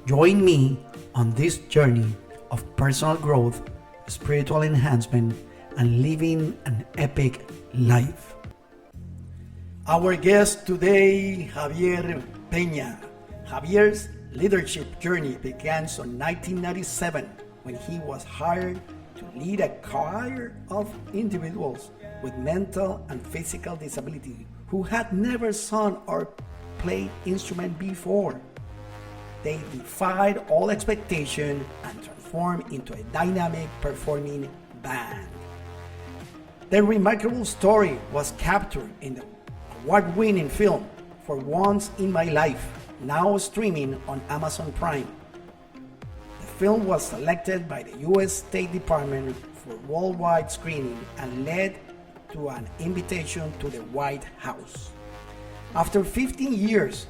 Join me on this journey of personal growth, spiritual enhancement, and living an epic life. Our guest today, Javier Peña. Javier's leadership journey began in 1997 when he was hired to lead a choir of individuals with mental and physical disability who had never sung or played instrument before. They defied all expectation and transformed into a dynamic performing band. Their remarkable story was captured in the award-winning film For Once in My Life, now streaming on Amazon Prime. The film was selected by the US State Department for worldwide screening and led to an invitation to the White House. After 15 years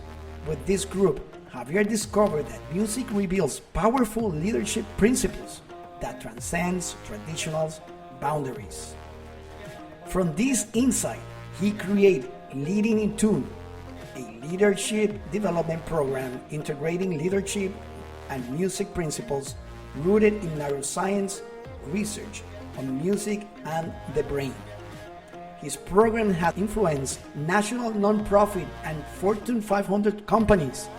with this group, Javier discovered that music reveals powerful leadership principles that transcends traditional boundaries. From this insight, he created Leading in Tune, a leadership development program integrating leadership and music principles rooted in neuroscience research on music and the brain. His program has influenced national nonprofit and Fortune 500 companies,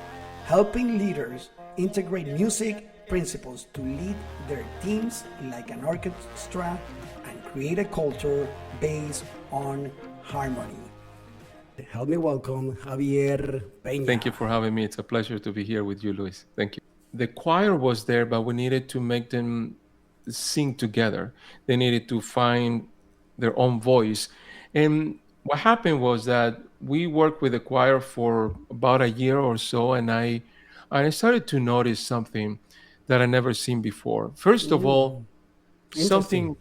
helping leaders integrate music principles to lead their teams like an orchestra and create a culture based on harmony. Help me welcome Javier Peña. Thank you for having me. It's a pleasure to be here with you, Luis. Thank you. The choir was there, but we needed to make them sing together. They needed to find their own voice. And what happened was that we worked with the choir for about a year or so, and I started to notice something that I never seen before. First of all, something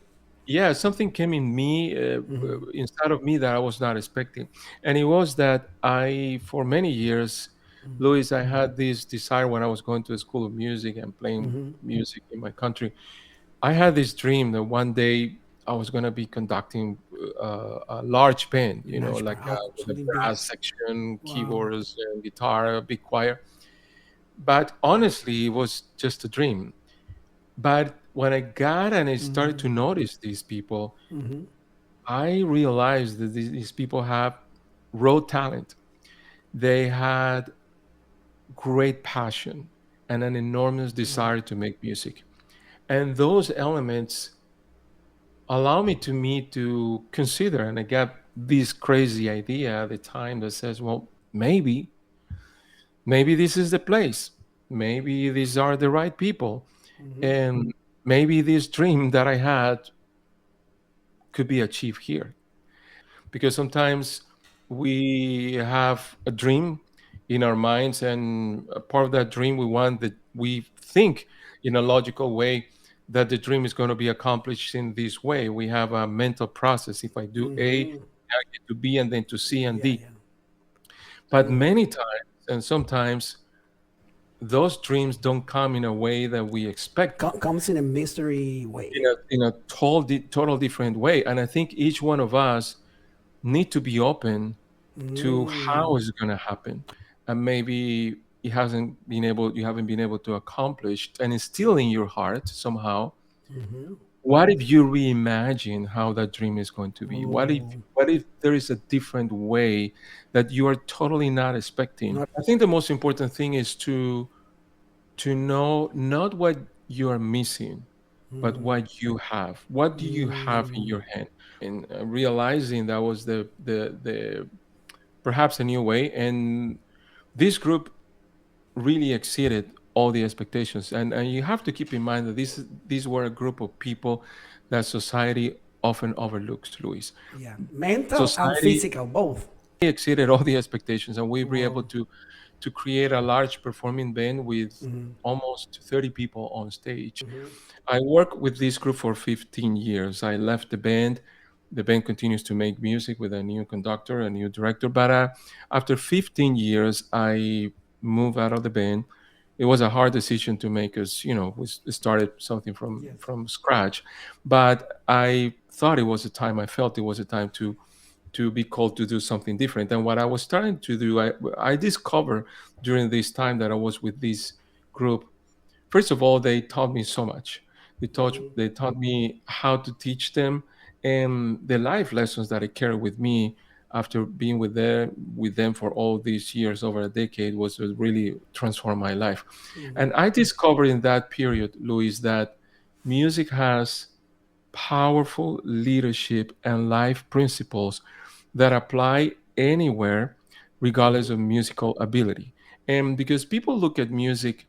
something came in me inside of me that I was not expecting, and it was that for many years, Luis, I had this desire when I was going to a school of music and playing music in my country. I had this dream that one day I was going to be conducting a large band, like with a Something big. brass section, Wow. keyboards, and guitar, a big choir. But honestly, it was just a dream. But when I got and I started to notice these people, I realized that these people have raw talent. They had great passion and an enormous desire to make music. And those elements allow me to consider, and I got this crazy idea at the time that says, well, maybe this is the place. Maybe these are the right people. And maybe this dream that I had could be achieved here. Because sometimes we have a dream in our minds, and a part of that dream we want that we think in a logical way that the dream is going to be accomplished in this way. We have a mental process. If I do A, I get to B and then to C and Yeah, D. yeah. But many times and sometimes those dreams don't come in a way that we expect, Comes in a mystery way. in a total different way. And I think each one of us need to be open to how it's going to happen, and maybe you haven't been able to accomplish, and it's still in your heart somehow. What if you reimagine how that dream is going to be? What if there is a different way that you are totally not expecting? Not. I think the most important thing is to know not what you are missing, but what you have. What do you have in your hand? And realizing that was the perhaps a new way. And this group really exceeded all the expectations. And you have to keep in mind that these were a group of people that society often overlooks, Luis. Yeah, mental and Society physical both. exceeded all the expectations, and we were able Wow. to create a large performing band with almost 30 people on stage. I worked with this group for 15 years. I left the band. The band continues to make music with a new conductor, a new director. But after 15 years, I moved out of the band. It was a hard decision to make, because we started something Yes. from scratch. But I thought it was a time. I felt it was a time to be called to do something different. And what I was starting to do, I discovered during this time that I was with this group, first of all, they taught me so much. They taught me how to teach them, and the life lessons that I carry with me after being with them for all these years, over a decade, was what really transformed my life. And I discovered in that period, Luis, that music has powerful leadership and life principles that apply anywhere, regardless of musical ability. And because people look at music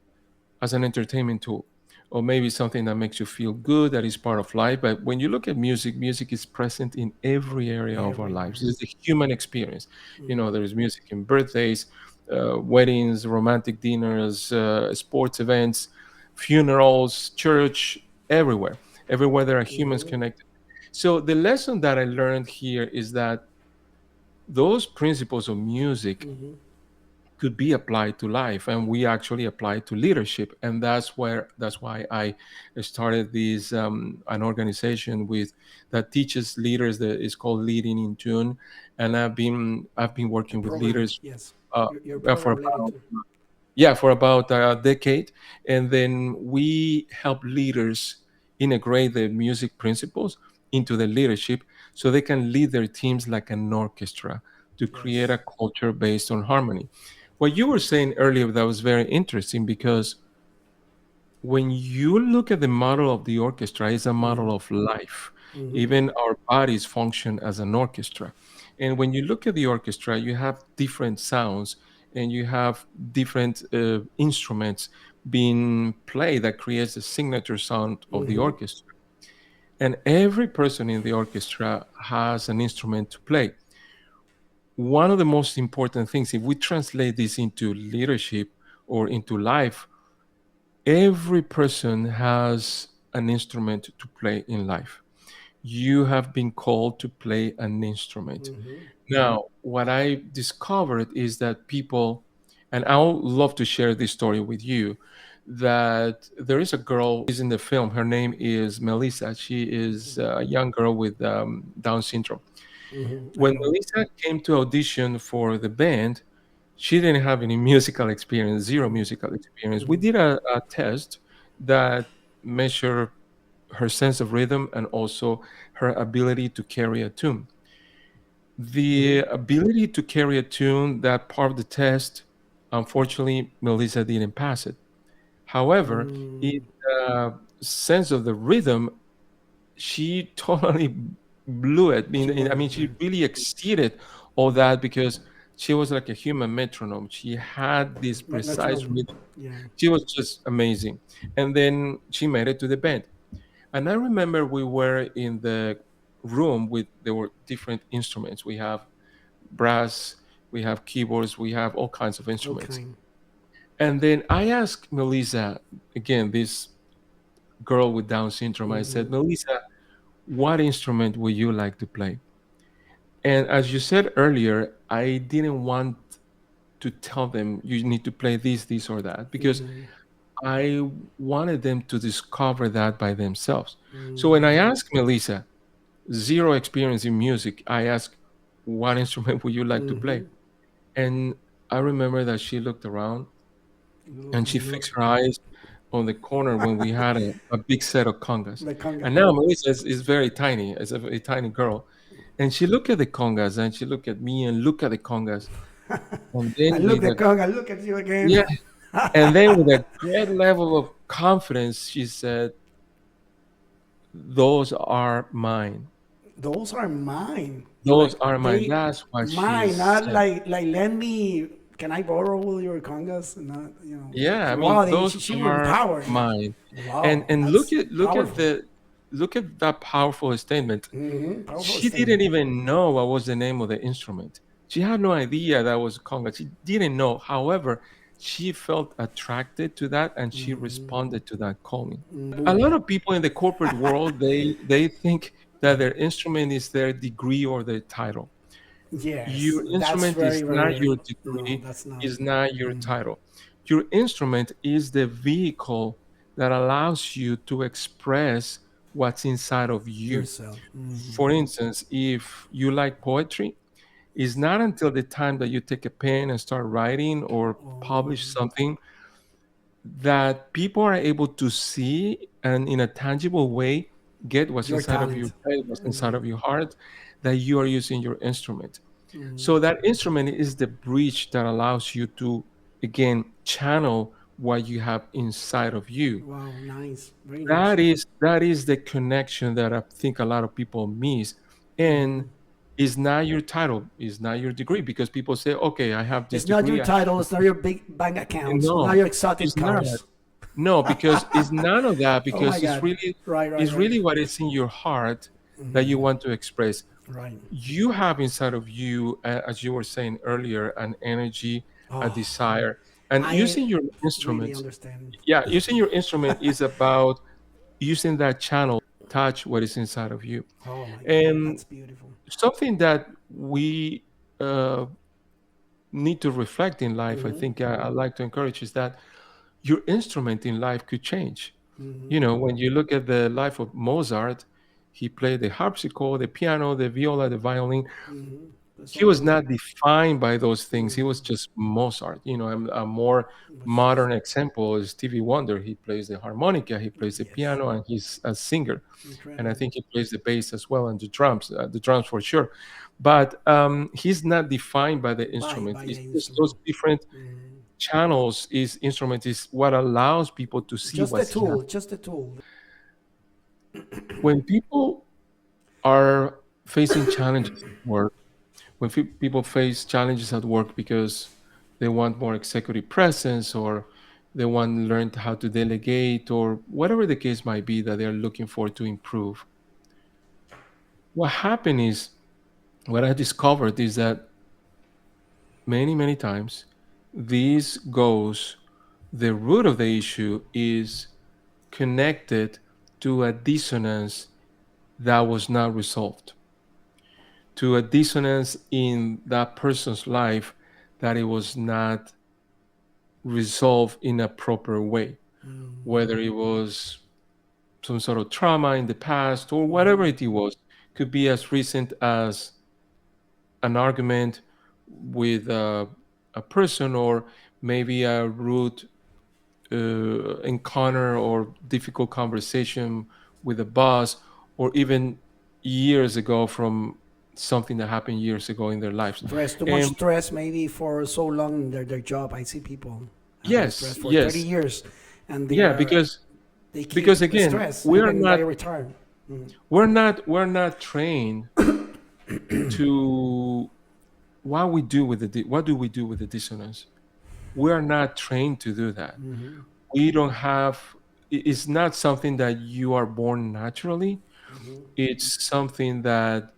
as an entertainment tool, or maybe something that makes you feel good, that is part of life. But when you look at music, music is present in every area of our lives. Everywhere. It's the human experience. There is music in birthdays, weddings, romantic dinners, sports events, funerals, church, everywhere. Everywhere there are humans connected. So the lesson that I learned here is that those principles of music could be applied to life, and we actually apply to leadership. And that's why I started this an organization with that teaches leaders, that is called Leading in Tune. And I've been The working with program, leaders yes. uh, Your for program leading about to. for about a decade. And then we help leaders integrate the music principles into the leadership, so they can lead their teams like an orchestra, to create a Yes. culture based on harmony. What you were saying earlier, that was very interesting, because when you look at the model of the orchestra, it's a model of life. Even our bodies function as an orchestra. And when you look at the orchestra, you have different sounds, and you have different instruments being played that creates the signature sound of the orchestra. And every person in the orchestra has an instrument to play. One of the most important things, if we translate this into leadership or into life, every person has an instrument to play in life. You have been called to play an instrument. Now, what I discovered is that people, and I would love to share this story with you, that there is a girl is in the film. Her name is Melissa. She is a young girl with Down syndrome. I When know. Melissa came to audition for the band, she didn't have any musical experience, zero musical experience. We did a test that measured her sense of rhythm and also her ability to carry a tune. The ability to carry a tune, that part of the test, unfortunately, Melissa didn't pass it. However, in the sense of the rhythm, she totally blew it. She I blew mean, it. she Yeah. really exceeded all that, because she was like a human metronome. She had this precise Metronome. rhythm. Yeah. She was just amazing. And then she made it to the band. And I remember we were in the room with there were different instruments. We have brass, we have keyboards, we have all kinds of instruments. Okay. And then I asked Melissa, again, this girl with Down syndrome, I said, Melissa, what instrument would you like to play? And as you said earlier, I didn't want to tell them you need to play this, or that, because I wanted them to discover that by themselves. So when I asked Melissa, zero experience in music, I asked, what instrument would you like to play? And I remember that she looked around and she You fixed look her eyes on the corner when we had a big set of congas. like conga. And now Melissa is very tiny, is a very tiny girl. And she looked at the congas, and she looked at me and looked at the congas. And I then look with the a conga. Look at you again. yeah, and then with a great level of confidence, she said, those are mine. Those are mine. Those Like are mine. they That's what she mine. Not said. like lend me. Can I borrow your congas? Not Yeah, I mean, wow. those She was are empowered. mine. And Wow, and look that's at look at powerful. the look at that powerful statement. Powerful She didn't statement. even know what was the name of the instrument. She had no idea that was conga. She didn't know. However, she felt attracted to that, and she responded to that calling. A lot of people in the corporate world, they think that their instrument is their degree or their title. Yes, Your that's instrument is very not very. your No, degree, that's not is not your title. Your instrument is the vehicle that allows you to express what's inside of you. yourself. For instance, if you like poetry, it's not until the time that you take a pen and start writing or publish something that people are able to see and in a tangible way get what's Your inside of your talent. head, what's inside of your heart, that you are using your instrument. So that instrument is the bridge that allows you to again channel what you have inside of you. Wow, nice, very nice. That is the connection that I think a lot of people miss. And it's not your title, it's not your degree, because people say, okay, I have this It's not your degree. I title. have It's not your big bank accounts. Not no, your exotic it's not. cars. No, because it's none of that, Oh my because God. Right, right, it's right, really what is in your heart that you want to express. right. You have inside of you, as you were saying earlier, an energy, a Oh, desire, and I using your really instrument. understand. Yeah, using your instrument is about using that channel touch what is inside of you. Oh my God, And that's beautiful. something that we need to reflect in life, I think I like to encourage, is that your instrument in life could change. When you look at the life of Mozart, he played the harpsichord, the piano, the viola, the violin. That's He all was of not them. defined by those things. He was just Mozart. A more Was just modern example is Stevie Wonder. He plays the harmonica, he plays the yes, piano, and he's a singer. And I incredible. think he plays the bass as well, and the drums for sure. But he's not defined by the instrument. By It's the just those instrument. different channels. Is instrument is what allows people to see Just a what's tool. happening. Just a tool. When people are facing challenges at work, when people face challenges at work because they want more executive presence, or they want to learn how to delegate, or whatever the case might be that they're looking for to improve, what happened is, what I discovered is that many times this goes, the root of the issue is connected to a dissonance that was not resolved, to a dissonance in that person's life that it was not resolved in a proper way, whether it was some sort of trauma in the past or whatever it was. Could be as recent as an argument with a person, or maybe a rude encounter or difficult conversation with a boss, or even years ago from something that happened years ago in their lives. Stress, too much And stress, maybe for so long in their job. I see people have been yes, stressed for 30 yes, years and yeah, because they because keep again, stress even by retired. we're not trained to what do we do with the dissonance. We are not trained to do that. We don't have, it's not something that you are born naturally. It's something that,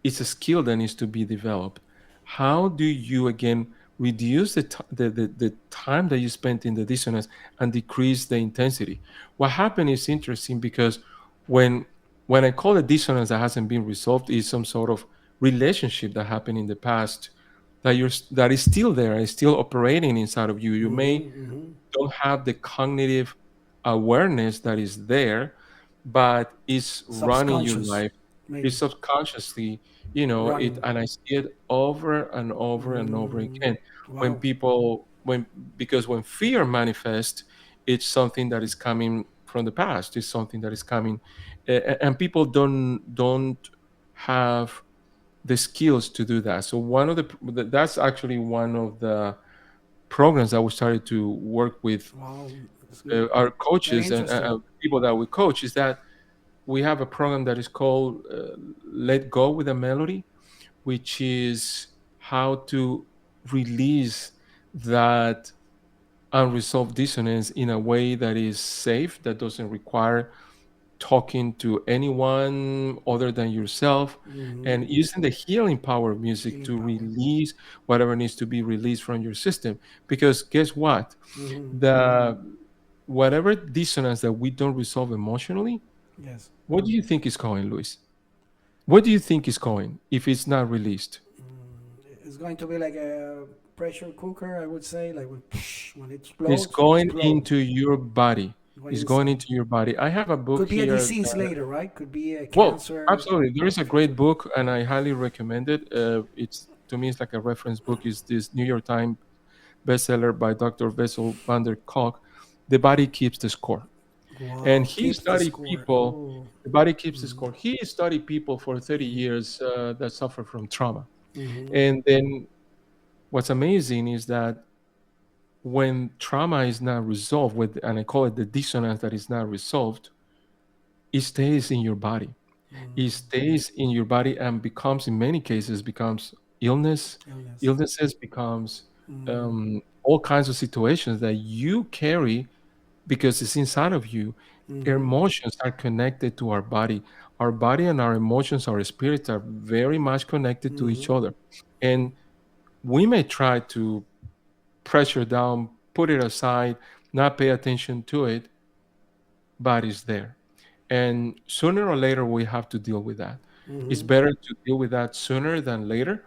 it's a skill that needs to be developed. How do you again reduce the time that you spent in the dissonance and decrease the intensity? What happened is interesting, because when when I call it dissonance that hasn't been resolved, is some sort of relationship that happened in the past that is still there, is still operating inside of you. You may don't have the cognitive awareness that is there, but it's running your Subconscious, life. It's maybe subconsciously, it, running. and I see it over and over and over again. When Wow. people, when because when fear manifests, it's something that is coming from the past. It's something that is coming, and people don't have the skills to do that. So that's actually one of the programs that we started to work with Wow. That's good. our Very coaches and interesting. people that we coach, is that we have a program that is called Let Go with a Melody, which is how to release that unresolved dissonance in a way that is safe, that doesn't require talking to anyone other than yourself, and using the healing power of music Healing to power. release whatever needs to be released from your system. Because guess what? The whatever dissonance that we don't resolve emotionally, Yes. what do you think is going, Luis? What do you think is going if it's not released? It's going to be like a pressure cooker, I would say. Like when it It's explodes, going explodes. into your body. Going It's going inside. into your body. I have a book Could be a here. disease later, right? Could be a Well, cancer. absolutely. There is a great Future. book, and I highly recommend it. It's to me, it's like a reference book. Is this New York Times bestseller by Dr. Bessel van der Kolk, the body keeps the score. And Wow, he keeps the studied score. people, Oh. the body keeps the score. He studied people for 30 years that suffer from trauma. And then what's amazing is that when trauma is not resolved, with, and I call it the dissonance that is not resolved, it stays in your body. It stays in your body and becomes, in many cases, becomes illness. Illness. Illnesses becomes all kinds of situations that you carry because it's inside of you. Emotions are connected to our body. Our body and our emotions, our spirits are very much connected to each other. And we may try to pressure down, put it aside, not pay attention to it, but it's there. And sooner or later, we have to deal with that. It's better to deal with that sooner than later.